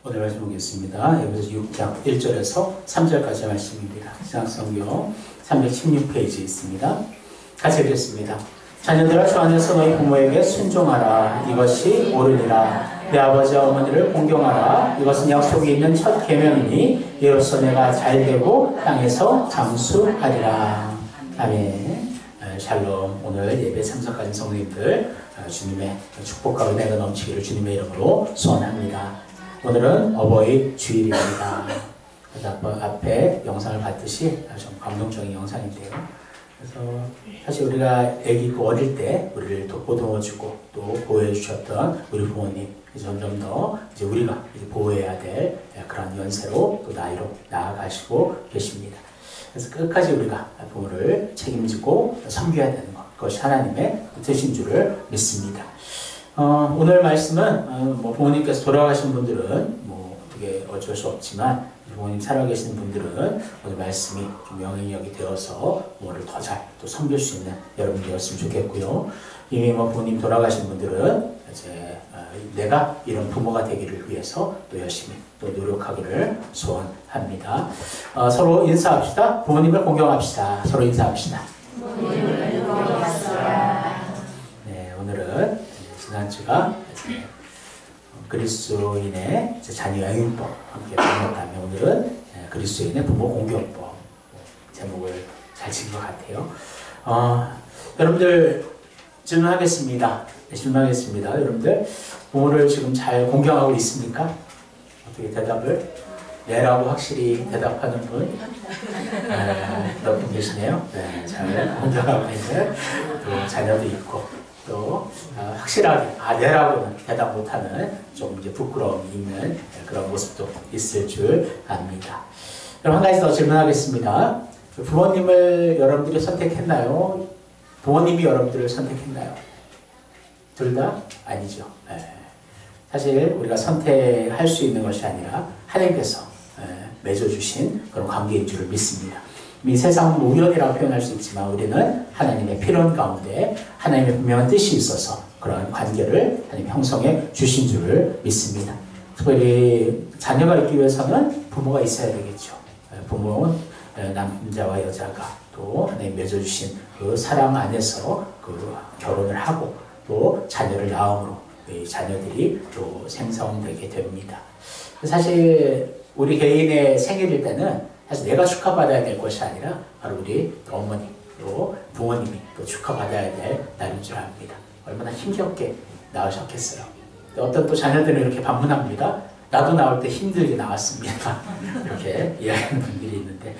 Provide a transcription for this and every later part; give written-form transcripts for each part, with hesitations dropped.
오늘 말씀 보겠습니다. 에베소 6장 1절에서 3절까지 말씀입니다. 신약성경 316페이지에 있습니다. 같이 읽겠습니다. 자녀들아 주 안에서 너희 부모에게 순종하라. 이것이 옳으니라. 내 아버지와 어머니를 공경하라. 이것은 약속이 있는 첫 계명이니 이로써 내가 잘되고 땅에서 장수하리라. 아멘. 샬롬. 오늘 예배 참석하신 성도님들 주님의 축복과 은혜가 넘치기를 주님의 이름으로 소원합니다. 오늘은 어버이 주일입니다. 앞에 영상을 봤듯이 좀 감동적인 영상인데요. 그래서 사실 우리가 아기 어릴 때 우리를 보듬어주고 또 보호해주셨던 우리 부모님 점점 더 이제 우리가 이제 보호해야 될 그런 연세로 또 나이로 나아가시고 계십니다. 그래서 끝까지 우리가 부모를 책임지고 섬겨야 되는 것, 그것이 하나님의 뜻인 줄을 믿습니다. 오늘 말씀은 부모님께서 돌아가신 분들은 어떻게 어쩔 수 없지만 부모님 살아계신 분들은 오늘 말씀이 좀 영향력이 되어서 부모를 더 잘 또 섬길 수 있는 여러분 되었으면 좋겠고요. 이미 부모님 돌아가신 분들은 이제 내가 이런 부모가 되기를 위해서 또 열심히 또 노력하기를 소원합니다. 서로 인사합시다. 부모님을 공경합시다. 서로 인사합시다. 부모님을 공경합시다. 네, 오늘은 지난주가 그리스도인의 자녀 양육법 함께 배웠다면 오늘은 그리스도인의 부모 공경법 제목을 잘 지은 것 같아요. 여러분들 질문하겠습니다. 여러분들 부모를 지금 잘 공경하고 있습니까? 어떻게 대답을? 네라고 확실히 대답하는 분 몇 분 계시네요. 네, 잘 공경하고 있는 또 자녀도 있고 또 확실하게 네라고는 대답 못하는 좀 이제 부끄러움이 있는 그런 모습도 있을 줄 압니다. 그럼 한 가지 더 질문하겠습니다. 부모님을 여러분들이 선택했나요? 부모님이 여러분들을 선택했나요? 둘 다? 아니죠. 사실 우리가 선택할 수 있는 것이 아니라 하나님께서 맺어주신 그런 관계인 줄을 믿습니다. 이 세상은 우연이라고 표현할 수 있지만 우리는 하나님의 필연 가운데 하나님의 분명한 뜻이 있어서 그런 관계를 하나님 형성해 주신 줄을 믿습니다. 특별히 자녀가 있기 위해서는 부모가 있어야 되겠죠. 부모는 남자와 여자가 또 하나님 맺어주신 그 사랑 안에서 그 결혼을 하고 또 자녀를 낳음으로 이 자녀들이 또 생성되게 됩니다. 사실 우리 개인의 생일일 때는 사실 내가 축하받아야 될 것이 아니라 바로 우리 어머니 또 부모님이 또 축하받아야 될 날인 줄 압니다. 얼마나 힘겹게 낳으셨겠어요. 어떤 또 자녀들은 이렇게 반문합니다. 나도 나올 때 힘들게 나왔습니다. 이렇게 이야기하는 분들이 있는데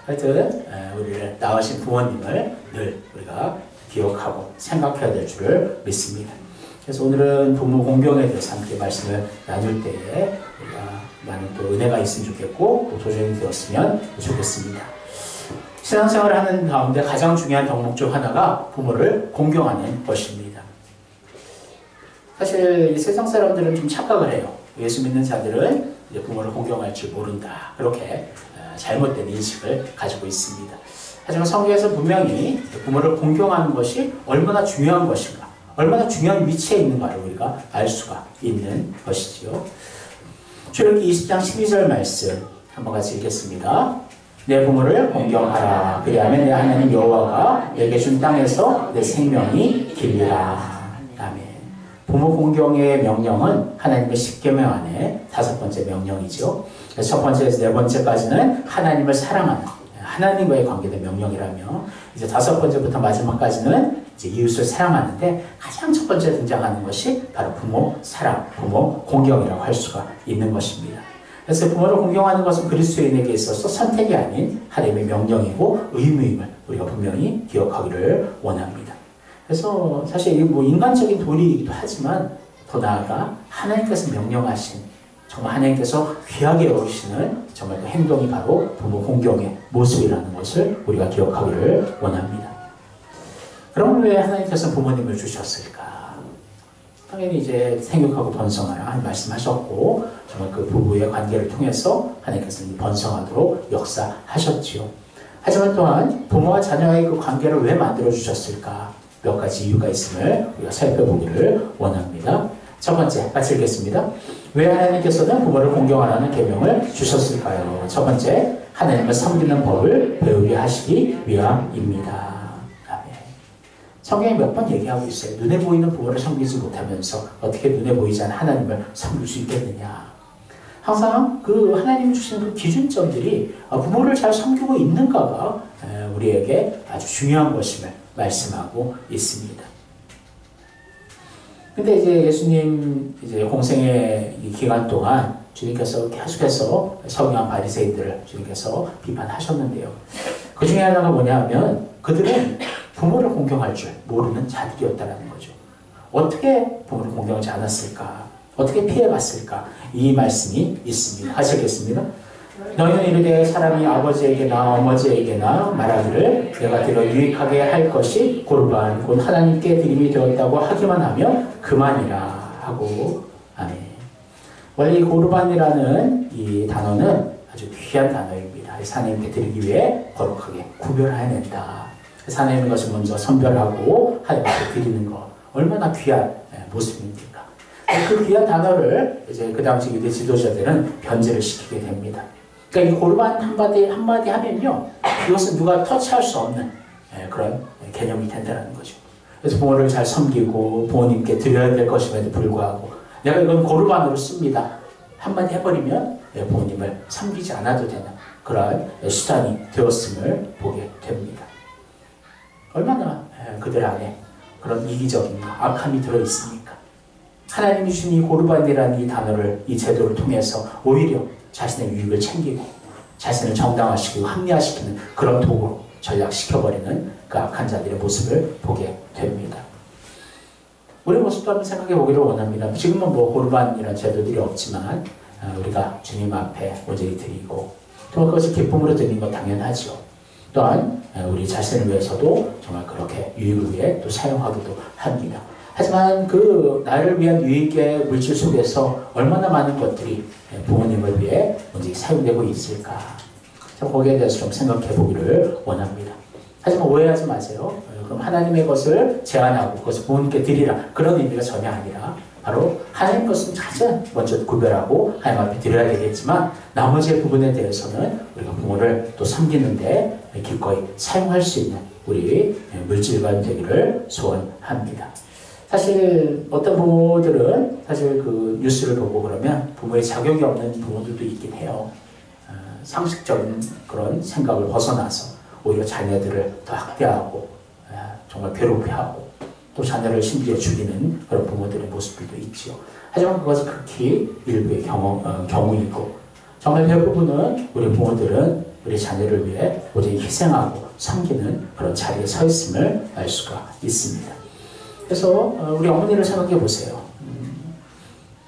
하여튼 우리를 낳으신 부모님을 늘 우리가 기억하고 생각해야 될 줄을 믿습니다. 그래서 오늘은 부모 공경에 대해서 함께 말씀을 나눌 때에 우리가 많은 또 은혜가 있으면 좋겠고 또 도전이 되었으면 좋겠습니다. 신앙생활을 하는 가운데 가장 중요한 덕목 중 하나가 부모를 공경하는 것입니다. 사실 이 세상 사람들은 좀 착각을 해요. 예수 믿는 자들은 이제 부모를 공경할 줄 모른다. 그렇게 잘못된 인식을 가지고 있습니다. 하지만 성경에서 분명히 부모를 공경하는 것이 얼마나 중요한 것인가, 얼마나 중요한 위치에 있는가를 우리가 알 수가 있는 것이지요. 출애굽기 20장 12절 말씀 한번 같이 읽겠습니다. 내 부모를 공경하라. 그리하면 내 하나님 여호와가 내게 준 땅에서 내 생명이 길리라. 아멘. 부모 공경의 명령은 하나님의 10계명 안에 5번째 명령이죠. 첫 번째에서 네 번째까지는 하나님을 사랑하는 하나님과의 관계된 명령이라며 이제 5번째부터 마지막까지는 이제 이웃을 사랑하는데 가장 첫 번째 등장하는 것이 바로 부모 사랑, 부모 공경이라고 할 수가 있는 것입니다. 그래서 부모를 공경하는 것은 그리스도인에게 있어서 선택이 아닌 하나님의 명령이고 의무임을 우리가 분명히 기억하기를 원합니다. 그래서 사실 인간적인 도리이기도 하지만 더 나아가 하나님께서 명령하신 정말 하나님께서 귀하게 여기시는 정말 그 행동이 바로 부모 공경의 모습이라는 것을 우리가 기억하기를 원합니다. 그럼 왜 하나님께서 부모님을 주셨을까? 당연히 이제 생육하고 번성하라 말씀하셨고 정말 그 부부의 관계를 통해서 하나님께서 번성하도록 역사하셨지요. 하지만 또한 부모와 자녀의 그 관계를 왜 만들어 주셨을까? 몇 가지 이유가 있음을 우리가 살펴보기를 원합니다. 첫 번째, 같이 읽겠습니다. 왜 하나님께서는 부모를 공경하라는 계명을 주셨을까요? 첫 번째, 하나님을 섬기는 법을 배우게 하시기 위함입니다. 아멘. 성경에 몇 번 얘기하고 있어요. 눈에 보이는 부모를 섬기지 못하면서 어떻게 눈에 보이지 않는 하나님을 섬길 수 있겠느냐. 항상 그 하나님이 주신 그 기준점들이 부모를 잘 섬기고 있는가가 우리에게 아주 중요한 것임을 말씀하고 있습니다. 근데 이제 예수님 이제 공생의 기간 동안 주님께서 계속해서 서기관 바리새인들을 주님께서 비판하셨는데요. 그 중에 하나가 뭐냐 하면 그들은 부모를 공경할 줄 모르는 자들이었다는 거죠. 어떻게 부모를 공경하지 않았을까? 어떻게 피해갔을까? 이 말씀이 있습니다. 하시겠습니다. 너희는 이르되 사람이 아버지에게나 어머니에게나 말하기를 내가 들어 유익하게 할 것이 고르반 곧 하나님께 드림이 되었다고 하기만 하면 그만이라 하고 아멘. 원래 이 고르반이라는 이 단어는 아주 귀한 단어입니다. 하나님께 드리기 위해 거룩하게 구별해낸다. 하나님의 것을 먼저 선별하고 하나님께 드리는 것 얼마나 귀한 모습입니까? 그 귀한 단어를 이제 그 당시 유대 지도자들은 변제를 시키게 됩니다. 그러니까 이 고르반 한마디 하면요, 이것은 누가 터치할 수 없는 그런 개념이 된다는 거죠. 그래서 부모를 잘 섬기고 부모님께 드려야 될 것임에도 불구하고 내가 이건 고르반으로 씁니다. 한마디 해버리면 부모님을 섬기지 않아도 되는 그러한 수단이 되었음을 보게 됩니다. 얼마나 그들 안에 그런 이기적인 악함이 들어있습니까? 하나님이 주신 이 고르반이라는 이 단어를, 이 제도를 통해서 오히려 자신의 유익을 챙기고 자신을 정당화시키고 합리화시키는 그런 도구로 전락시켜버리는 그 악한 자들의 모습을 보게 됩니다. 우리의 모습도 한번 생각해 보기를 원합니다. 지금은 뭐 고르반이라는 제도들이 없지만 우리가 주님 앞에 오제히 드리고 또 그것을 기쁨으로 드리는 건 당연하죠. 또한 우리 자신을 위해서도 정말 그렇게 유익을 위해 또 사용하기도 합니다. 하지만 그 나를 위한 유익의 물질 속에서 얼마나 많은 것들이 부모님을 위해 먼저 사용되고 있을까? 거기에 대해서 좀 생각해 보기를 원합니다. 하지만 오해하지 마세요. 그럼 하나님의 것을 제한하고 그것을 부모님께 드리라. 그런 의미가 전혀 아니라 바로 하나님 것은 가장 먼저 구별하고 하나님 앞에 드려야 되겠지만 나머지 부분에 대해서는 우리가 부모를 또 섬기는데 기꺼이 사용할 수 있는 우리 물질관 되기를 소원합니다. 사실 어떤 부모들은 사실 그 뉴스를 보고 그러면 부모의 자격이 없는 부모들도 있긴 해요. 상식적인 그런 생각을 벗어나서 오히려 자녀들을 더 학대하고 정말 괴롭혀하고 또 자녀를 심지어 죽이는 그런 부모들의 모습들도 있죠. 하지만 그것은 극히 일부의 경우이고 정말 대부분은 우리 부모들은 우리 자녀를 위해 오직 희생하고 섬기는 그런 자리에 서 있음을 알 수가 있습니다. 그래서 우리 어머니를 생각해 보세요.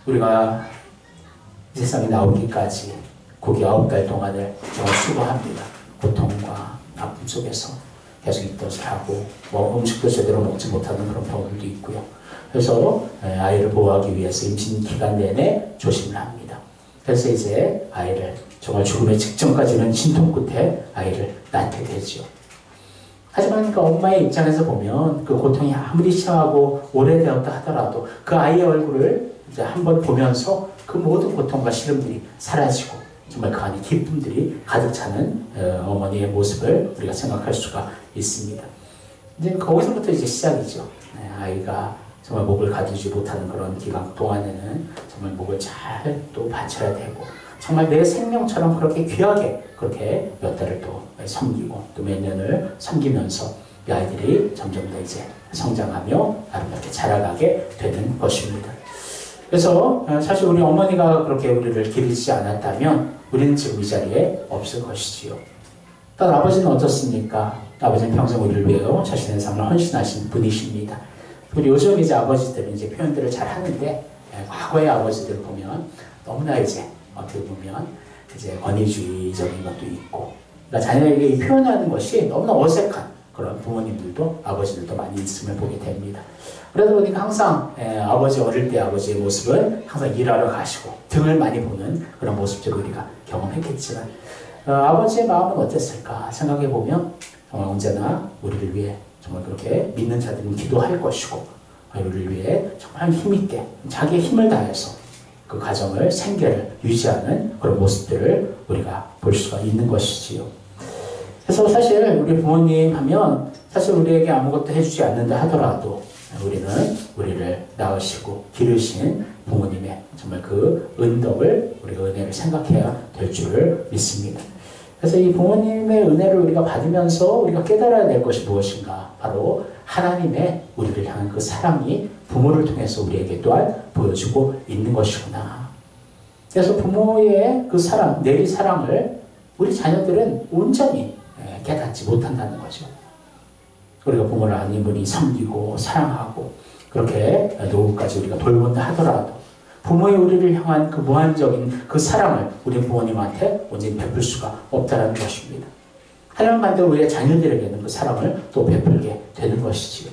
우리가 이 세상에 나오기까지 고기 9달 동안을 정말 수고합니다. 고통과 아픔 속에서 계속 입덧을 하고 음식도 제대로 먹지 못하는 그런 경우들도 있고요. 그래서 아이를 보호하기 위해서 임신 기간 내내 조심을 합니다. 그래서 이제 아이를 정말 죽음의 직전까지는 진통 끝에 아이를 낳게 되죠. 하지만 그 엄마의 입장에서 보면 그 고통이 아무리 심하고 오래되었다 하더라도 그 아이의 얼굴을 이제 한번 보면서 그 모든 고통과 시름들이 사라지고 정말 그 안에 기쁨들이 가득 차는 어머니의 모습을 우리가 생각할 수가 있습니다. 이제 거기서부터 이제 시작이죠. 아이가 정말 목을 가두지 못하는 그런 기간 동안에는 정말 목을 잘 또 받쳐야 되고 정말 내 생명처럼 그렇게 귀하게 그렇게 몇 달을 또 섬기고 또 몇 년을 섬기면서 이 아이들이 점점 더 이제 성장하며 아름답게 자라가게 되는 것입니다. 그래서 사실 우리 어머니가 그렇게 우리를 기르지 않았다면 우리는 지금 이 자리에 없을 것이지요. 또 아버지는 어떻습니까? 아버지는 평생 우리를 위해 자신의 삶을 헌신하신 분이십니다. 그리고 요즘 이제 아버지들은 이제 표현들을 잘 하는데 과거의 아버지들 보면 너무나 이제 어떻게 보면 이제 권위주의적인 것도 있고 그러니까 자녀에게 표현하는 것이 너무나 어색한 그런 부모님들도 아버지들도 많이 있음을 보게 됩니다. 그러다 보니까 항상 아버지 어릴 때 아버지의 모습은 항상 일하러 가시고 등을 많이 보는 그런 모습들을 우리가 경험했겠지만 아버지의 마음은 어땠을까 생각해 보면 정말 언제나 우리를 위해 정말 그렇게 믿는 자들은 기도할 것이고 우리를 위해 정말 힘있게 자기의 힘을 다해서 그 가정을 생계를 유지하는 그런 모습들을 우리가 볼 수가 있는 것이지요. 그래서 사실 우리 부모님 하면 사실 우리에게 아무것도 해주지 않는다 하더라도 우리는 우리를 낳으시고 기르신 부모님의 정말 그 은덕을 우리가 은혜를 생각해야 될 줄을 믿습니다. 그래서 이 부모님의 은혜를 우리가 받으면서 우리가 깨달아야 될 것이 무엇인가? 바로 하나님의 우리를 향한 그 사랑이 부모를 통해서 우리에게 또한 보여주고 있는 것이구나. 그래서 부모의 그 사랑, 내리 사랑을 우리 자녀들은 온전히 깨닫지 못한다는 거죠. 우리가 부모를 아니분이 섬기고 사랑하고 그렇게 노후까지 우리가 돌본다 하더라도 부모의 우리를 향한 그 무한적인 그 사랑을 우리 부모님한테 온전히 베풀 수가 없다는 것입니다. 하나님 반대로 우리의 자녀들에게는 그 사랑을 또 베풀게 되는 것이지요.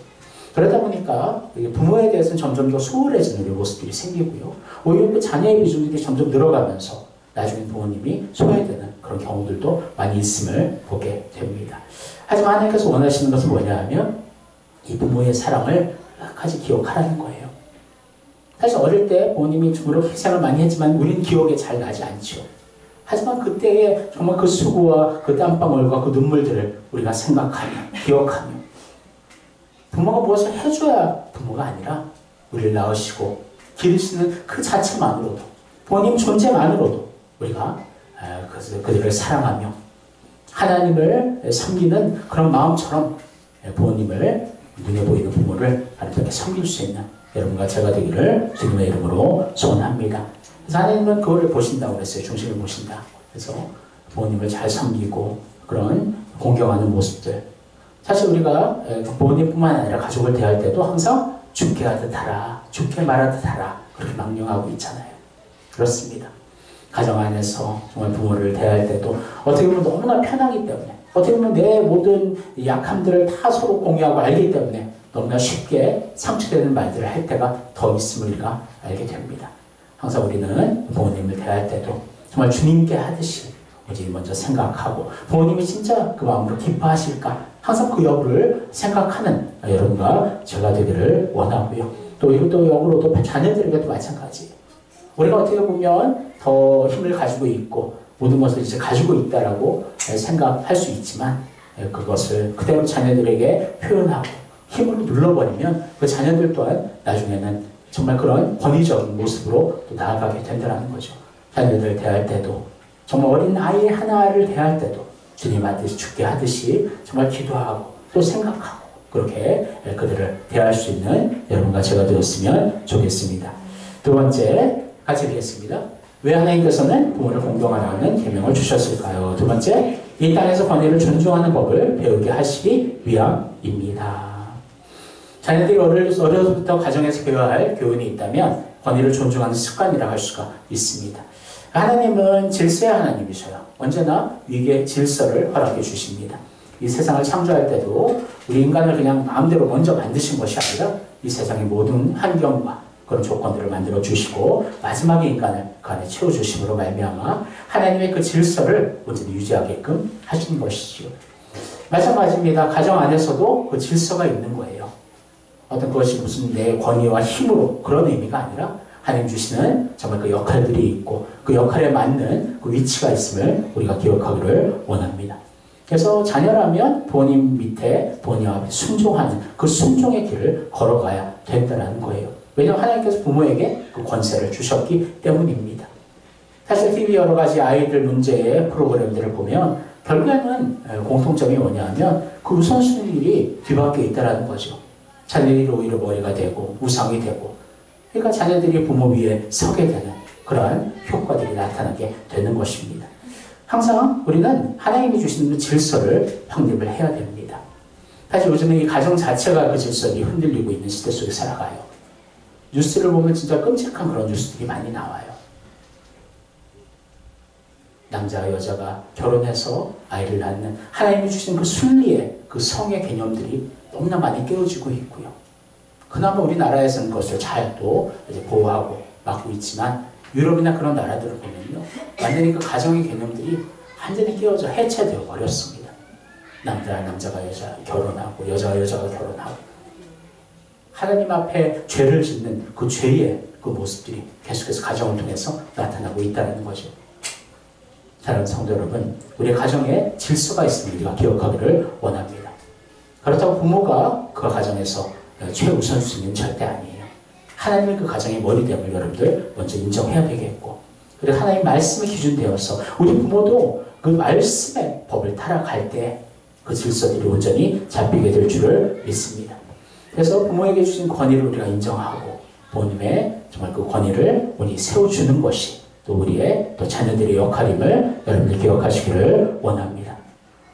그러다 보니까 부모에 대해서는 점점 더 소홀해지는 우리 모습들이 생기고요. 오히려 그 자녀의 비중들이 점점 늘어가면서 나중에 부모님이 소외되는 그런 경우들도 많이 있음을 보게 됩니다. 하지만 하나님께서 원하시는 것은 뭐냐 하면 이 부모의 사랑을 끝까지 기억하라는 거예요. 사실 어릴 때 부모님이 주로 희생을 많이 했지만 우리는 기억에 잘 나지 않죠. 하지만 그때의 정말 그 수고와 그 땀방울과 그 눈물들을 우리가 생각하며 기억하며 부모가 무엇을 해줘야 부모가 아니라 우리를 낳으시고 기르시는 그 자체만으로도 부모님 존재만으로도 우리가 그들을 사랑하며 하나님을 섬기는 그런 마음처럼 부모님을 눈에 보이는 부모를 하나님께 섬길 수 있는 여러분과 제가 되기를 주님의 이름으로 소원합니다. 그래서 하나님은 그거를 보신다고 그랬어요. 중심을 보신다. 그래서 부모님을 잘 섬기고 그런 공경하는 모습들. 사실 우리가 부모님뿐만 아니라 가족을 대할 때도 항상 죽게 하듯 하라, 죽게 말하듯 하라 그렇게 명령하고 있잖아요. 그렇습니다. 가정 안에서 정말 부모를 대할 때도 어떻게 보면 너무나 편하기 때문에 어떻게 보면 내 모든 약함들을 다 서로 공유하고 알기 때문에 너무나 쉽게 상처되는 말들을 할 때가 더 있음을 우리가 알게 됩니다. 항상 우리는 부모님을 대할 때도 정말 주님께 하듯이 먼저 생각하고 부모님이 진짜 그 마음으로 기뻐하실까 항상 그 여부를 생각하는 여러분과 제가 되기를 원하고요. 또 이것도 역으로도 자녀들에게도 마찬가지예요. 우리가 어떻게 보면 더 힘을 가지고 있고 모든 것을 이제 가지고 있다라고 생각할 수 있지만 그것을 그대로 자녀들에게 표현하고 힘으로 눌러버리면 그 자녀들 또한 나중에는 정말 그런 권위적인 모습으로 또 나아가게 된다는 거죠. 자녀들을 대할 때도 정말 어린 아이 하나를 대할 때도 주님한테 죽게 하듯이 정말 기도하고 또 생각하고 그렇게 그들을 대할 수 있는 여러분과 제가 되었으면 좋겠습니다. 두 번째 같이 읽겠습니다. 왜 하나님께서는 부모를 공경하라는 계명을 주셨을까요? 두 번째, 이 땅에서 권위를 존중하는 법을 배우게 하시기 위함입니다. 자녀들이 어려서부터 가정에서 배워야 할 교훈이 있다면 권위를 존중하는 습관이라 할 수가 있습니다. 하나님은 질서의 하나님이셔요. 언제나 위계 질서를 허락해 주십니다. 이 세상을 창조할 때도 우리 인간을 그냥 마음대로 먼저 만드신 것이 아니라 이 세상의 모든 환경과 그런 조건들을 만들어 주시고 마지막에 인간을 그 안에 채워주심으로 말미암아 하나님의 그 질서를 온전히 유지하게끔 하신 것이지요. 마찬가지입니다. 가정 안에서도 그 질서가 있는 거예요. 어떤 것이 무슨 내 권위와 힘으로 그런 의미가 아니라 하나님 주시는 정말 그 역할들이 있고 그 역할에 맞는 그 위치가 있음을 우리가 기억하기를 원합니다. 그래서 자녀라면 부모님 밑에 부모님 앞에 순종하는 그 순종의 길을 걸어가야 된다는 거예요. 왜냐하면 하나님께서 부모에게 그 권세를 주셨기 때문입니다. 사실 TV 여러 가지 아이들 문제의 프로그램들을 보면 결국에는 공통점이 뭐냐면 그 우선순위들이 뒤바뀌어 있다는 거죠. 자녀들이 오히려 머리가 되고 우상이 되고 그러니까 자녀들이 부모 위에 서게 되는 그러한 효과들이 나타나게 되는 것입니다. 항상 우리는 하나님이 주시는 그 질서를 확립을 해야 됩니다. 사실 요즘에 이 가정 자체가 그 질서를 흔들리고 있는 시대 속에 살아가요. 뉴스를 보면 진짜 끔찍한 그런 뉴스들이 많이 나와요. 남자와 여자가 결혼해서 아이를 낳는 하나님이 주신 그 순리의 그 성의 개념들이 너무나 많이 깨어지고 있고요. 그나마 우리나라에서는 그것을 잘 또 보호하고 막고 있지만 유럽이나 그런 나라들을 보면요. 완전히 그 가정의 개념들이 완전히 깨어져 해체되어 버렸습니다. 남자가 여자 결혼하고 여자가 여자가 결혼하고 하나님 앞에 죄를 짓는 그 죄의 그 모습들이 계속해서 가정을 통해서 나타나고 있다는 거죠. 사랑하는 성도 여러분, 우리 가정에 질서가 있음을 우리가 기억하기를 원합니다. 그렇다고 부모가 그 가정에서 최우선순위는 절대 아니에요. 하나님의 그 가정의 머리됨을 여러분들 먼저 인정해야 되겠고, 그리고 하나님 말씀이 기준되어서 우리 부모도 그 말씀의 법을 따라갈 때 그 질서들이 온전히 잡히게 될 줄을 믿습니다. 그래서 부모에게 주신 권위를 우리가 인정하고 부모님의 정말 그 권위를 우리 세워주는 것이 또 우리의 또 자녀들의 역할임을 여러분들 기억하시기를 원합니다.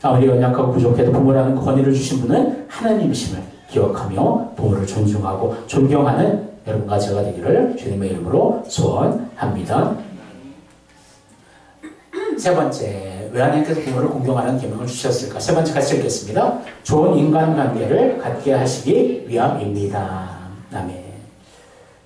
아무리 연약하고 부족해도 부모라는 권위를 주신 분은 하나님이심을 기억하며 부모를 존중하고 존경하는 여러분과 제가 되기를 주님의 이름으로 소원합니다. 세 번째, 왜 하나님께서 부모를 공경하는 계명을 주셨을까? 세 번째 같이 읽겠습니다. 좋은 인간관계를 갖게 하시기 위함입니다. 아멘.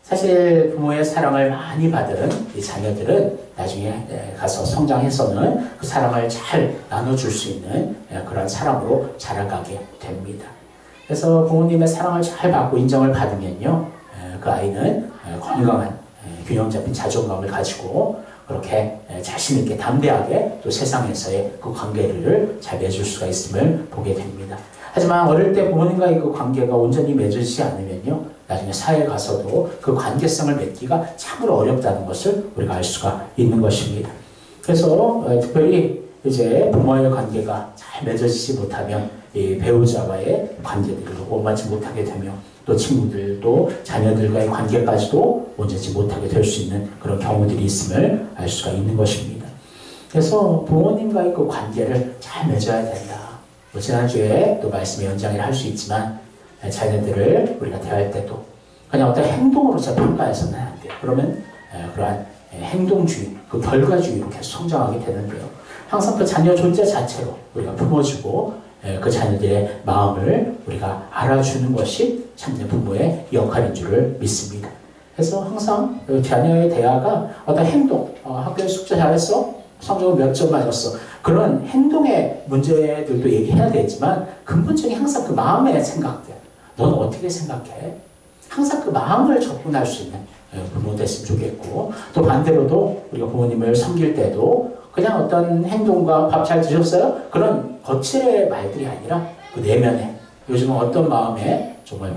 사실 부모의 사랑을 많이 받은 이 자녀들은 나중에 가서 성장해서는 그 사랑을 잘 나눠줄 수 있는 그런 사람으로 자라가게 됩니다. 그래서 부모님의 사랑을 잘 받고 인정을 받으면요, 그 아이는 건강한 균형 잡힌 자존감을 가지고 그렇게 자신있게 담대하게 또 세상에서의 그 관계를 잘 맺을 수가 있음을 보게 됩니다. 하지만 어릴 때 부모님과의 그 관계가 온전히 맺어지지 않으면요, 나중에 사회에 가서도 그 관계성을 맺기가 참으로 어렵다는 것을 우리가 알 수가 있는 것입니다. 그래서 특별히 이제 부모와의 관계가 잘 맺어지지 못하면 이 배우자와의 관계들을 원만치 못하게 되며 또 친구들도 자녀들과의 관계까지도 온전치 못하게 될 수 있는 그런 경우들이 있음을 알 수가 있는 것입니다. 그래서 부모님과의 그 관계를 잘 맺어야 된다. 지난주에 또 말씀의 연장을 할 수 있지만 자녀들을 우리가 대할 때도 그냥 어떤 행동으로서 평가해서는 안 돼요. 그러면 그러한 행동주의, 그 결과주의로 계속 성장하게 되는데요. 항상 그 자녀 존재 자체로 우리가 품어주고 그 자녀들의 마음을 우리가 알아주는 것이 참된 부모의 역할인 줄을 믿습니다. 그래서 항상 그 자녀의 대화가 어떤 행동, 학교에 숙제 잘했어? 성적은 몇 점 맞았어? 그런 행동의 문제들도 얘기해야 되지만 근본적인 항상 그 마음의 생각들, 너는 어떻게 생각해? 항상 그 마음을 접근할 수 있는 부모 됐으면 좋겠고, 또 반대로도 우리가 부모님을 섬길 때도 그냥 어떤 행동과 밥 잘 드셨어요? 그런 거칠의 말들이 아니라 그 내면에 요즘은 어떤 마음에 정말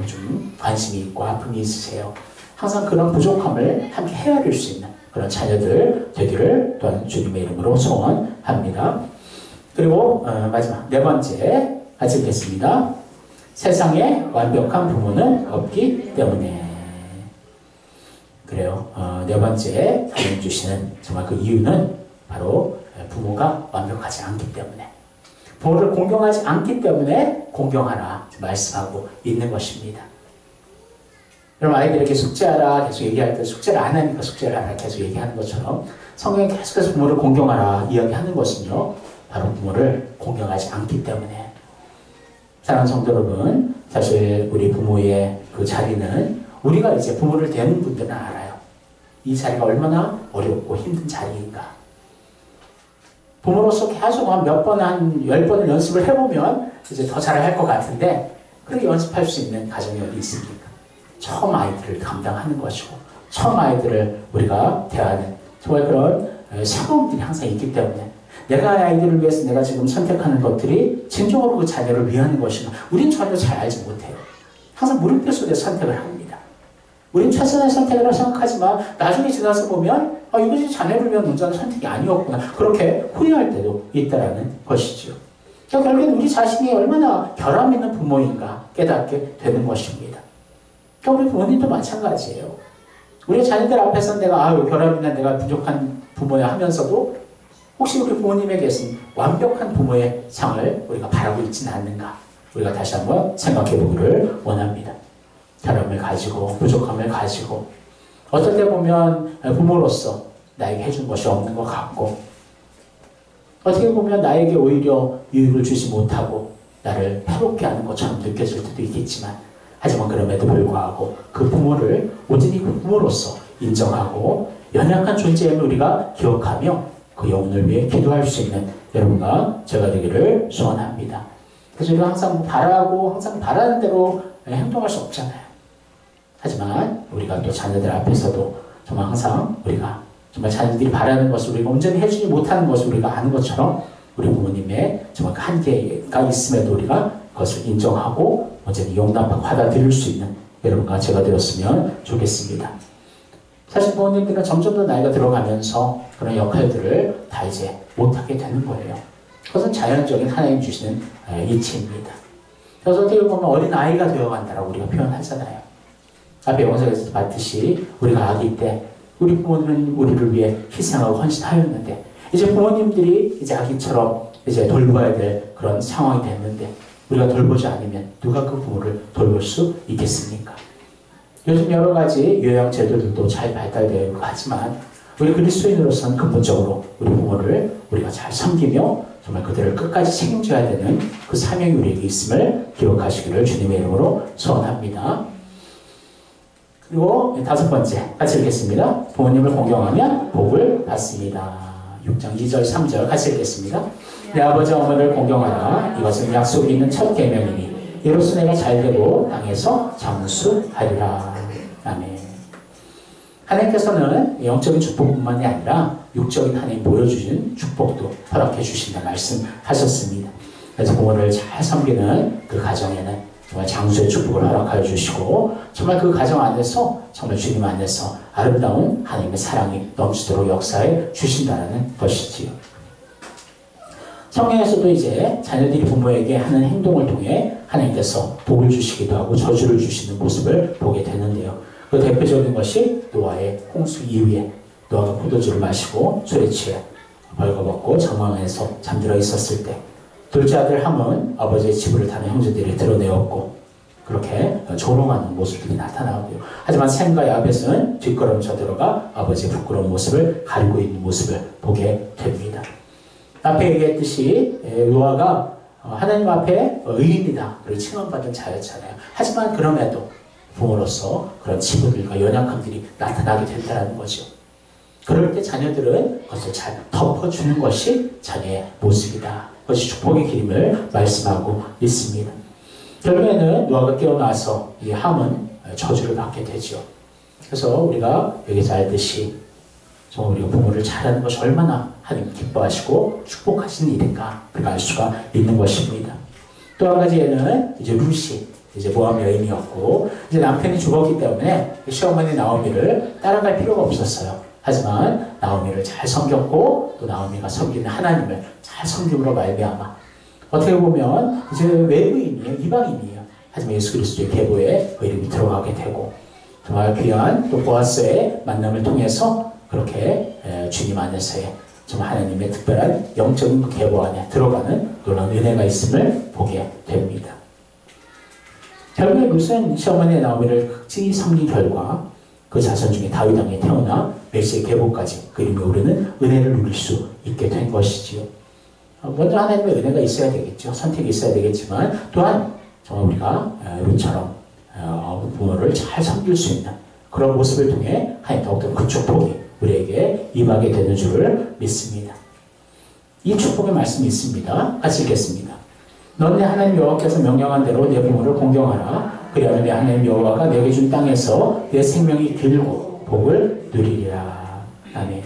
좀 관심이 있고 아픔이 있으세요. 항상 그런 부족함을 함께 헤아릴 수 있는 그런 자녀들 되기를 또한 주님의 이름으로 소원합니다. 그리고 마지막 네 번째 같이 읽겠습니다. 세상에 완벽한 부모는 없기 때문에. 그래요. 네 번째 하나님 주시는 정말 그 이유는 바로 부모가 완벽하지 않기 때문에, 부모를 공경하지 않기 때문에 공경하라 말씀하고 있는 것입니다. 여러분, 아이들에게 숙제하라 계속 얘기할 때 숙제를 안 하니까 숙제를 하라 계속 얘기하는 것처럼 성경이 계속해서 부모를 공경하라 이야기하는 것은요, 바로 부모를 공경하지 않기 때문에. 사랑하는 성도 여러분, 사실 우리 부모의 그 자리는 우리가 이제 부모를 대하는 분들은 알아요. 이 자리가 얼마나 어렵고 힘든 자리인가. 부모로서 계속 한 몇 번, 한 10번을 연습을 해보면 이제 더 잘할 것 같은데, 그렇게 연습할 수 있는 가정이 어디 있습니까? 처음 아이들을 감당하는 것이고, 처음 아이들을 우리가 대하는 정말 그런 새로움들이 항상 있기 때문에, 내가 아이들을 위해서 내가 지금 선택하는 것들이 진정으로 그 자녀를 위하는 것인가, 우린 전혀 잘 알지 못해요. 항상 물음표 속에 선택을 합니다. 우린 최선의 선택이라고 생각하지만 나중에 지나서 보면 이것이 자녀를 위한 온전한 선택이 아니었구나, 그렇게 후회할 때도 있다는 것이죠. 결국엔 우리 자신이 얼마나 결함 있는 부모인가 깨닫게 되는 것입니다. 우리 부모님도 마찬가지예요. 우리 자녀들 앞에서 내가 결함 있는 내가 부족한 부모야 하면서도 혹시 우리 부모님에게는 완벽한 부모의 상을 우리가 바라고 있지는 않는가, 우리가 다시 한번 생각해 보기를 원합니다. 결함을 가지고 부족함을 가지고 어떨 때 보면 부모로서 나에게 해준 것이 없는 것 같고, 어떻게 보면 나에게 오히려 유익을 주지 못하고 나를 해롭게 하는 것처럼 느껴질 때도 있겠지만, 하지만 그럼에도 불구하고 그 부모를 온전히 그 부모로서 인정하고 연약한 존재임을 우리가 기억하며 그 영혼을 위해 기도할 수 있는 여러분과 제가 되기를 소원합니다. 그래서 우리가 항상 바라고 항상 바라는 대로 행동할 수 없잖아요. 하지만 우리가 또 자녀들 앞에서도 정말 항상 우리가 정말 자녀들이 바라는 것을 우리가 온전히 해주지 못하는 것을 우리가 아는 것처럼 우리 부모님의 정말 그 한계가 있음에도 우리가 그것을 인정하고 온전히 용납하고 받아들일 수 있는 여러분과 제가 되었으면 좋겠습니다. 사실 부모님들은 점점 더 나이가 들어가면서 그런 역할들을 다 이제 못하게 되는 거예요. 그것은 자연적인 하나님 주시는 이치입니다. 그래서 어떻게 보면 어린 아이가 되어간다라고 우리가 표현하잖아요. 앞에 영상에서 봤듯이 우리가 아기 때 우리 부모님은 우리를 위해 희생하고 헌신하였는데 이제 부모님들이 이제 아기처럼 이제 돌봐야 될 그런 상황이 됐는데 우리가 돌보지 않으면 누가 그 부모를 돌볼 수 있겠습니까? 요즘 여러 가지 요양 제도들도 잘 발달되어 있고 하지만 우리 그리스도인으로서는 근본적으로 우리 부모를 우리가 잘 섬기며 정말 그들을 끝까지 책임져야 되는 그 사명이 우리에게 있음을 기억하시기를 주님의 이름으로 소원합니다. 그리고 다섯 번째 같이 읽겠습니다. 부모님을 공경하면 복을 받습니다. 6장 2절 3절 같이 읽겠습니다. 내 아버지 어머니를 공경하라. 이것은 약속이 있는 첫 계명이니 이로써 내가 잘되고 땅에서 장수하리라. 아멘. 하나님께서는 영적인 축복뿐만이 아니라 육적인 하나님 보여주신 축복도 허락해 주신다 말씀하셨습니다. 그래서 부모를 잘 섬기는 그 가정에는 정말 장수의 축복을 허락하여 주시고 정말 그 가정 안에서 정말 주님 안에서 아름다운 하나님의 사랑이 넘치도록 역사해 주신다는 것이지요. 성경에서도 이제 자녀들이 부모에게 하는 행동을 통해 하나님께서 복을 주시기도 하고 저주를 주시는 모습을 보게 되는데요. 그 대표적인 것이 노아의 홍수 이후에 노아가 포도주를 마시고 술에 취해 벌거벗고 장막에서 잠들어 있었을 때 둘째 아들 함은 아버지의 치부를 타는 형제들이 드러내었고 그렇게 조롱하는 모습들이 나타나고요. 하지만 셈과 야벳은 뒷걸음쳐 들어가 아버지의 부끄러운 모습을 가리고 있는 모습을 보게 됩니다. 앞에 얘기했듯이 노아가 하나님 앞에 의인이다 그리고 칭함받은 자였잖아요. 하지만 그럼에도 부모로서 그런 치부들과 연약함들이 나타나게 된다는 거죠. 그럴 때 자녀들은 그것을 잘 덮어주는 것이 자녀의 모습이다. 그것이 축복의 길임을 말씀하고 있습니다. 결국에는 노아가 깨어나서 이 함은 저주를 받게 되죠. 그래서 우리가 여기서 알듯이 정말 우리가 부모를 잘하는 것이 얼마나 하나님 기뻐하시고 축복하시는 일인가 우리가 알 수가 있는 것입니다. 또 한 가지에는 이제 루시 이제 모함 여인이었고 이제 남편이 죽었기 때문에 시어머니 나오미를 따라갈 필요가 없었어요. 하지만 나오미를 잘 섬겼고 또 나오미가 섬기는 하나님을 잘 섬김으로 말미암아 어떻게 보면 이제 외부인이에요. 이방인이에요. 하지만 예수 그리스도의 계보에 그 이름이 들어가게 되고 정말 귀한 또 보아스의 만남을 통해서 그렇게 주님 안에서의 정말 하나님의 특별한 영적인 그 계보 안에 들어가는 놀라운 은혜가 있음을 보게 됩니다. 결국에 룻은 시어머니의 나오미를 극진히 섬긴 결과 그 자손 중에 다윗 왕이 태어나 메시의 계보까지 그 이름이 오르는 은혜를 누릴 수 있게 된 것이지요. 먼저 하나님의 은혜가 있어야 되겠죠. 선택이 있어야 되겠지만 또한 정말 우리가 룻처럼 부모를 잘 섬길 수 있는 그런 모습을 통해 하나님 더욱더 그 축복이 우리에게 임하게 되는 줄을 믿습니다. 이 축복의 말씀이 있습니다. 같이 읽겠습니다. 넌 내 하나님 여호와께서 명령한 대로 내 부모를 공경하라. 그리하면 내 하나님 여호와가 내게 준 땅에서 내 생명이 길고 복을 누리리라. 아멘.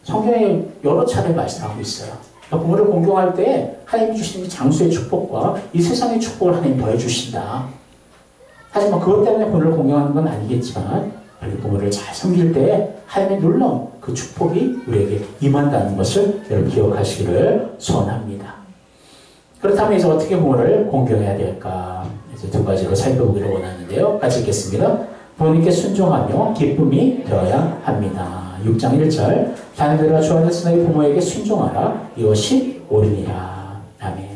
성경에 여러 차례 말씀하고 있어요. 부모를 공경할 때 하나님이 주시는 장수의 축복과 이 세상의 축복을 하나님 더해 주신다. 하지만 그것 때문에 부모를 공경하는 건 아니겠지만 부모를 잘 섬길 때 하나님의 놀라운 그 축복이 우리에게 임한다는 것을 여러분 기억하시기를 소원합니다. 그렇다면 이제 어떻게 부모를 공경해야 될까? 이제 두 가지로 살펴보기를 원하는데요. 같이 읽겠습니다. 부모님께 순종하며 기쁨이 되어야 합니다. 6장 1절 자녀들아 주 안에서 너희 부모에게 순종하라. 이것이 옳으니라. 아멘.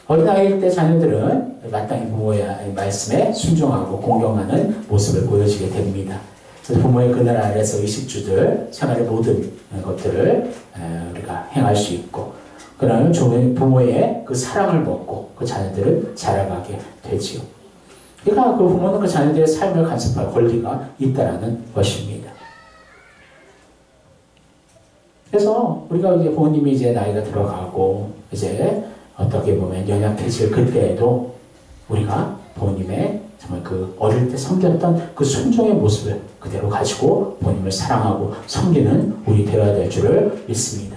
어린아이일 때 자녀들은 마땅히 부모의 말씀에 순종하고 공경하는 모습을 보여주게 됩니다. 그래서 부모의 그늘 아래서 의식주들 생활의 모든 것들을 우리가 행할 수 있고 그러면 부모의 그 사랑을 먹고 그 자녀들은 자라가게 되지요. 그러니까 그 부모는 그 자녀들의 삶을 간섭할 권리가 있다라는 것입니다. 그래서 우리가 이제 부모님이 이제 나이가 들어가고 이제 어떻게 보면 연약해질 그때에도 우리가 부모님의 정말 그 어릴 때 섬겼던 그 순종의 모습을 그대로 가지고 부모님을 사랑하고 섬기는 우리 되어야 될 줄을 믿습니다.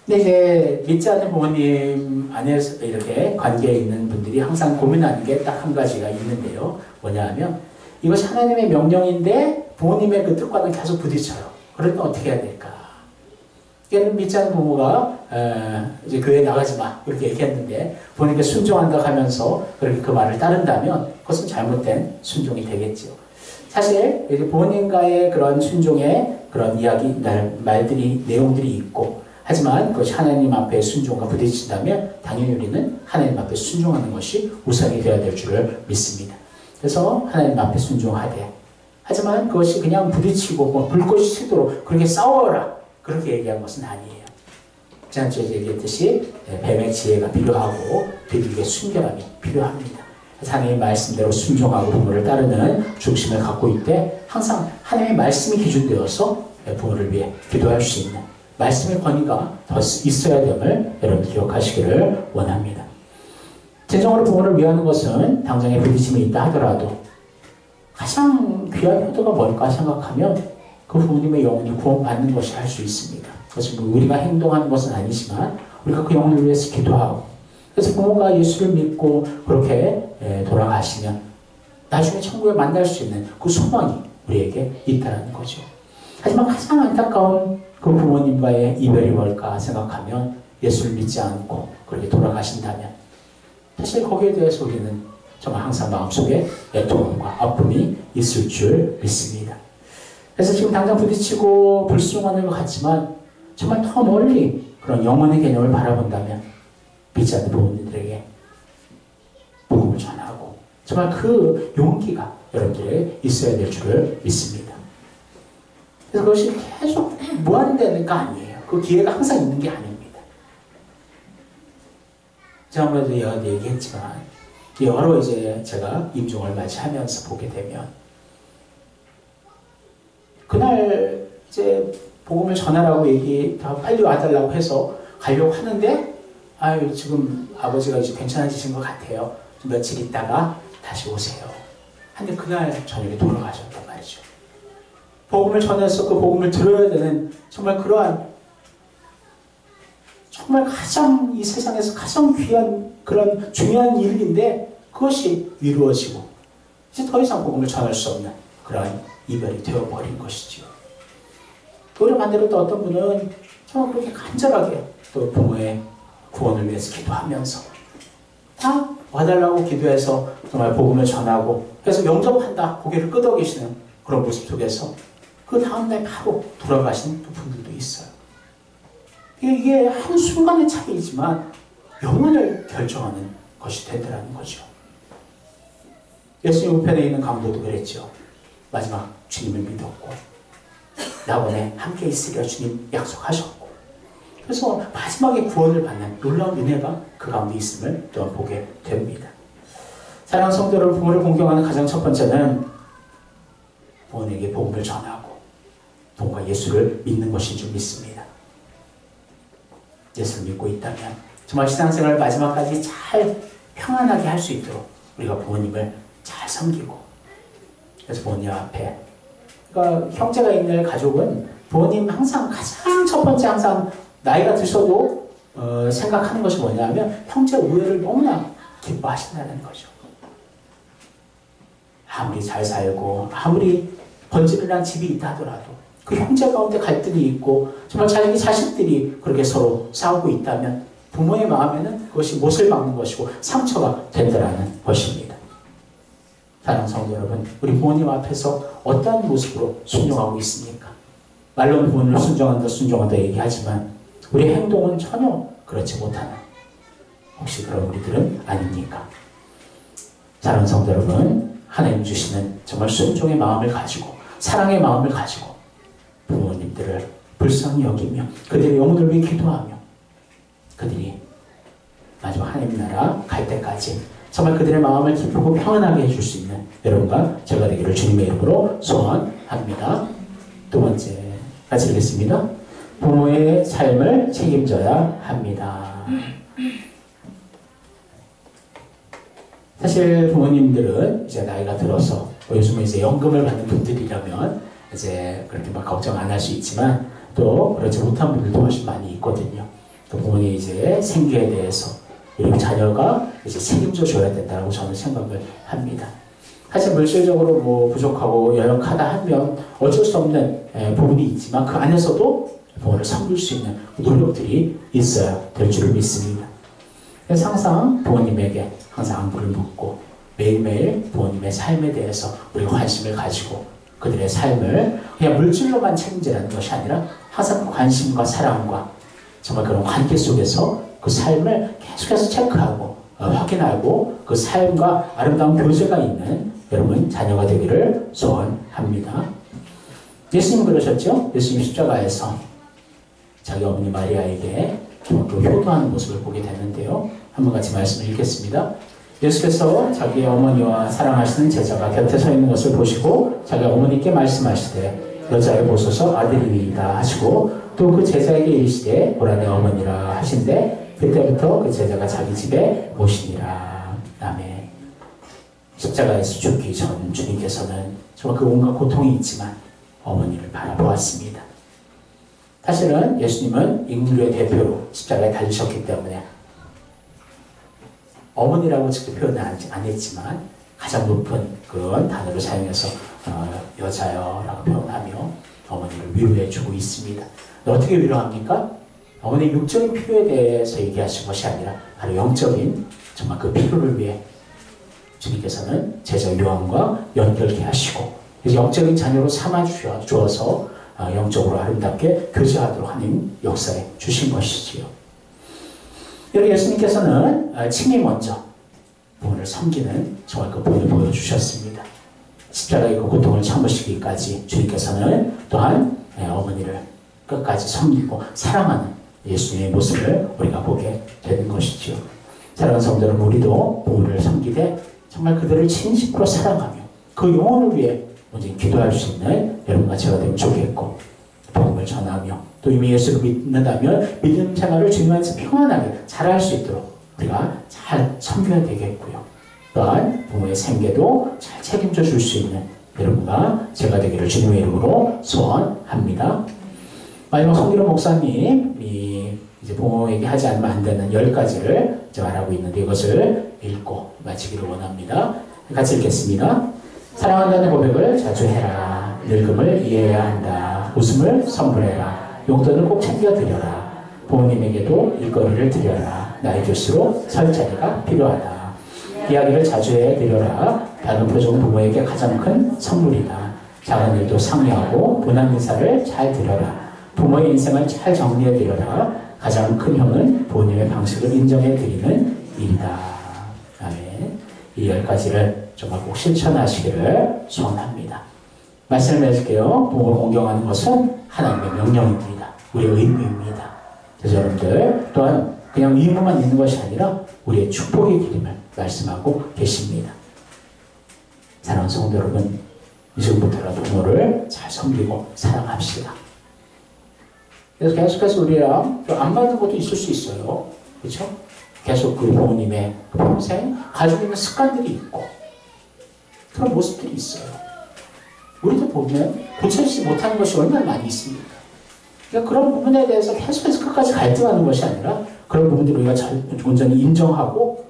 근데 이제 믿지 않는 부모님 안에서 이렇게 관계에 있는 분들이 항상 고민하는 게 딱 한 가지가 있는데요. 뭐냐 하면 이것이 하나님의 명령인데 부모님의 그 뜻과는 계속 부딪혀요. 그러면 어떻게 해야 될까? 얘는 믿지 않는 부모가 이제 교회 나가지 마 이렇게 얘기했는데 부모님께 순종한다 하면서 그렇게 그 말을 따른다면 그것은 잘못된 순종이 되겠죠. 사실 부모님과의 그런 순종의 그런 이야기, 말들이 내용들이 있고 하지만 그것이 하나님 앞에 순종과 부딪힌다면 당연히 우리는 하나님 앞에 순종하는 것이 우선이 되어야 될 줄을 믿습니다. 그래서 하나님 앞에 순종하되 하지만 그것이 그냥 부딪히고 뭐 불꽃이 튀도록 그렇게 싸워라 그렇게 얘기한 것은 아니에요. 지난주에 얘기했듯이 뱀의 지혜가 필요하고 비둘기의 순결함이 필요합니다. 하나님의 말씀대로 순종하고 부모를 따르는 중심을 갖고 있되 항상 하나님의 말씀이 기준되어서 부모를 위해 기도할 수 있는 말씀의 권위가 더 있어야 됨을 여러분 기억하시기를 원합니다. 진정으로 부모를 위하는 것은 당장에 부딪힘이 있다 하더라도 가장 귀한 효도가 뭘까 생각하면 그 부모님의 영혼이 구원받는 것이 할 수 있습니다. 그것은 우리가 행동하는 것은 아니지만 우리가 그 영혼을 위해서 기도하고 그래서 부모가 예수를 믿고 그렇게 돌아가시면 나중에 천국에 만날 수 있는 그 소망이 우리에게 있다는 거죠. 하지만 가장 안타까운 그 부모님과의 이별이 뭘까 생각하면 예수를 믿지 않고 그렇게 돌아가신다면 사실 거기에 대해서 우리는 정말 항상 마음속에 애통과 아픔이 있을 줄 믿습니다. 그래서 지금 당장 부딪히고 불순종하는 것 같지만 정말 더 멀리 그런 영혼의 개념을 바라본다면 믿지 않는 부모님들에게 복음을 전하고 정말 그 용기가 여러분들에게 있어야 될 줄을 믿습니다. 그래서 그것이 계속 무한되는 거 아니에요. 그 기회가 항상 있는 게 아닙니다. 지난번에도 얘기했지만 여러 이제 제가 임종을 맞이하면서 보게 되면 그날 이제 복음을 전하라고 다 빨리 와달라고 해서 가려고 하는데 아유 지금 아버지가 이제 괜찮아지신 것 같아요. 좀 며칠 있다가 다시 오세요. 근데 그날 저녁에 돌아가셨단 말이죠. 복음을 전해서 그 복음을 들어야 되는 정말 그러한 정말 가장 이 세상에서 가장 귀한 그런 중요한 일인데 그것이 이루어지고 이제 더 이상 복음을 전할 수 없는 그러한 이별이 되어버린 것이죠. 오히려 반대로 또 어떤 분은 정말 그렇게 간절하게 또 부모의 구원을 위해서 기도하면서 다 와달라고 기도해서 정말 복음을 전하고 그래서 영접한다 고개를 끄덕이시는 그런 모습 속에서 그 다음날 바로 돌아가신 분들도 있어요. 이게 한순간의 차이지만 영혼을 결정하는 것이 되더라는 거죠. 예수님 우편에 있는 강도도 그랬죠. 마지막 주님을 믿었고 낙원에 함께 있으리라 주님 약속하셨고 그래서 마지막에 구원을 받는 놀라운 은혜가 그 가운데 있음을 또한 보게 됩니다. 사랑하는 성도 여러분, 부모를 공경하는 가장 첫 번째는 부모에게 복음을 전하고 부모가 예수를 믿는 것인 줄 믿습니다. 예수를 믿고 있다면 정말 신앙생활을 마지막까지 잘 평안하게 할 수 있도록 우리가 부모님을 잘 섬기고 그래서 부모님 앞에 그러니까 형제가 있는 가족은 부모님 항상 가장 첫 번째 항상 나이가 드셔도 생각하는 것이 뭐냐면 형제 우애를 너무나 기뻐하신다는 거죠. 아무리 잘 살고 아무리 번지르난 집이 있다 하더라도 그 형제 가운데 갈등이 있고 정말 자기 자식들이 그렇게 서로 싸우고 있다면 부모의 마음에는 그것이 못을 박는 것이고 상처가 된다는 것입니다. 사랑하는 성도 여러분, 우리 부모님 앞에서 어떤 모습으로 순종하고 있습니까? 말로는 부모님을 순종한다 얘기하지만 우리 행동은 전혀 그렇지 못하는 혹시 그런 우리들은 아닙니까? 사랑하는 성도 여러분, 하나님 주시는 정말 순종의 마음을 가지고 사랑의 마음을 가지고 부모님들을 불쌍히 여기며 그들의 영혼을 위해 기도하며 그들이 마지막 하나님 나라 갈 때까지 정말 그들의 마음을 기쁘고 평안하게 해줄 수 있는 여러분과 제가 되기를 주님의 이름으로 소원합니다. 두 번째 같이 읽겠습니다. 부모의 삶을 책임져야 합니다. 사실 부모님들은 이제 나이가 들어서 요즘에 이제 연금을 받는 분들이라면 이제 그렇게 막 걱정 안 할 수 있지만 또 그렇지 못한 분들도 훨씬 많이 있거든요. 또 부모님이 이제 생계에 대해서 그리고 자녀가 이제 책임져 줘야 된다고 저는 생각을 합니다. 사실 물질적으로 뭐 부족하고 열악하다 하면 어쩔 수 없는 부분이 있지만 그 안에서도 부모를 섬길 수 있는 노력들이 있어야 될 줄을 믿습니다. 그래서 항상 부모님에게 항상 안부를 묻고 매일매일 부모님의 삶에 대해서 우리가 관심을 가지고 그들의 삶을 그냥 물질로만 책임지라는 것이 아니라 항상 그 관심과 사랑과 정말 그런 관계 속에서 그 삶을 계속해서 체크하고 확인하고 그 삶과 아름다운 교제가 있는 여러분 자녀가 되기를 소원합니다. 예수님 그러셨죠? 예수님 십자가에서 자기 어머니 마리아에게 그 효도하는 모습을 보게 됐는데요. 한번 같이 말씀을 읽겠습니다. 예수께서 자기의 어머니와 사랑하시는 제자가 곁에 서 있는 것을 보시고 자기 어머니께 말씀하시되 여자여 보소서 아들이니이다 하시고 또 그 제자에게 이르시되 보라 내 어머니라 하신데 그때부터 그 제자가 자기 집에 오시니라. 아멘. 십자가에서 죽기 전 주님께서는 정말 그 온갖 고통이 있지만 어머니를 바라보았습니다. 사실은 예수님은 인류의 대표로 십자가에 달리셨기 때문에 어머니라고 직접 표현을 안 했지만 가장 높은 그런 단어를 사용해서 여자여라고 표현하며 어머니를 위로해주고 있습니다. 어떻게 위로합니까? 어머니의 육적인 필요에 대해서 얘기하신 것이 아니라 바로 영적인 정말 그 필요를 위해 주님께서는 제자 요한과 연결케 하시고 영적인 자녀로 삼아주어서 영적으로 아름답게 교제하도록 하는 역사에 주신 것이지요. 여기 예수님께서는 친히 먼저 부모를 섬기는 정말 그 본을 보여주셨습니다. 십자가의 그 고통을 참으시기까지 주님께서는 또한 어머니를 끝까지 섬기고 사랑하는 예수님의 모습을 우리가 보게 되는 것이지요. 사랑하는 성도 여러분, 우리도 부모를 섬기되 정말 그들을 진심으로 사랑하며 그 영혼을 위해 먼저 기도할 수 있는 여러분과 제가 되면 좋겠고 복음을 전하며 또 이미 예수를 믿는다면 믿음 생활을 주님 안에서 평안하게 잘할 수 있도록 우리가 잘 섬겨야 되겠고요. 또한 부모의 생계도 잘 책임져 줄 수 있는 여러분과 제가 되기를 주님의 이름으로 소원합니다. 마지막 송기로 목사님이 이제 부모에게 하지 않으면 안 되는 10가지를 이제 말하고 있는데 이것을 읽고 마치기를 원합니다. 같이 읽겠습니다. 사랑한다는 고백을 자주 해라. 늙음을 이해해야 한다. 웃음을 선물해라. 용돈을 꼭 챙겨드려라. 부모님에게도 일거리를 드려라. 나이 들수록 설 자리가 필요하다. 이야기를 자주 해드려라. 밝은 표정은 부모에게 가장 큰 선물이다. 작은 일도 상의하고 본안 인사를 잘 드려라. 부모의 인생을 잘 정리해드려라. 가장 큰 형은 부모님의 방식을 인정해드리는 일이다. 아멘. 이 10가지를 정말 꼭 실천하시기를 소원합니다. 말씀을 해줄게요. 부모를 공경하는 것은 하나님의 명령입니다. 우리의 의무입니다. 그래서 여러분들 또한 그냥 의무만 있는 것이 아니라 우리의 축복의 길임을 말씀하고 계십니다. 사랑하는 성도 여러분, 지금부터라도 부모를 잘 섬기고 사랑합시다. 그래서 계속해서 우리랑 안 맞는 것도 있을 수 있어요. 그렇죠? 계속 그 부모님의 평생 가지고 있는 습관들이 있고 그런 모습들이 있어요. 우리도 보면 고쳐지지 못하는 것이 얼마나 많이 있습니까? 그러니까 그런 부분에 대해서 계속해서 끝까지 갈등하는 것이 아니라 그런 부분들을 우리가 온전히 인정하고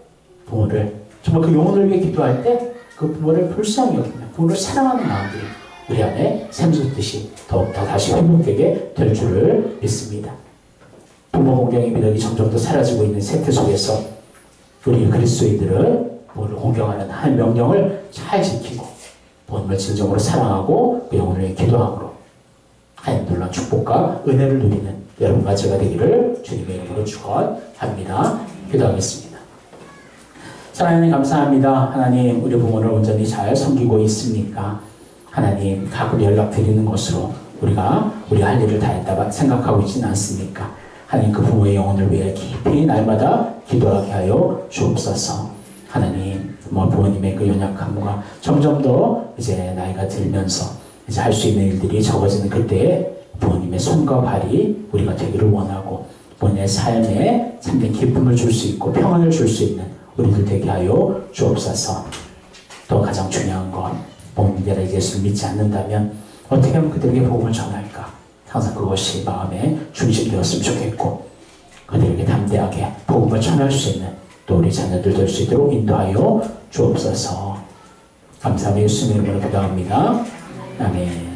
부모를 정말 그 영혼을 위해 기도할 때 그 부모를 불쌍히 여기며 부모를 사랑하는 마음들이 우리 안에 샘솟듯이 더욱더 다시 회복되게 될 줄을 믿습니다. 부모 공경의 미덕이 점점 더 사라지고 있는 세태 속에서 우리 그리스도인들은 부모를 공경하는 한 명령을 잘 지키고 부모님을 진정으로 사랑하고 그 영혼을 위해 기도함으로 하나님 놀라운 축복과 은혜를 누리는 여러분과 제가 되기를 주님의 이름으로 축원합니다. 기도하겠습니다. 하나님 감사합니다. 하나님 우리 부모를 온전히 잘 섬기고 있습니까? 하나님 가끔 연락드리는 것으로 우리가 우리 할 일을 다 했다 생각하고 있지는 않습니까? 하나님 그 부모의 영혼을 위해 깊이 날마다 기도하게 하여 주옵소서. 하나님 부모님의 그 연약함과 점점 더 이제 나이가 들면서 이제 할 수 있는 일들이 적어지는 그때에 부모님의 손과 발이 우리가 되기를 원하고 부모님의 삶에 참된 기쁨을 줄 수 있고 평안을 줄 수 있는 우리들 되게 하여 주옵소서. 또 가장 중요한 건 본인들이 예수를 믿지 않는다면 어떻게 하면 그들에게 복음을 전할까? 항상 그것이 마음에 중심되었으면 좋겠고 그들에게 담대하게 복음을 전할 수 있는 또 우리 자녀들 될 수 있도록 인도하여 주옵소서. 감사하며 예수님의 이름으로 기도합니다. 아멘.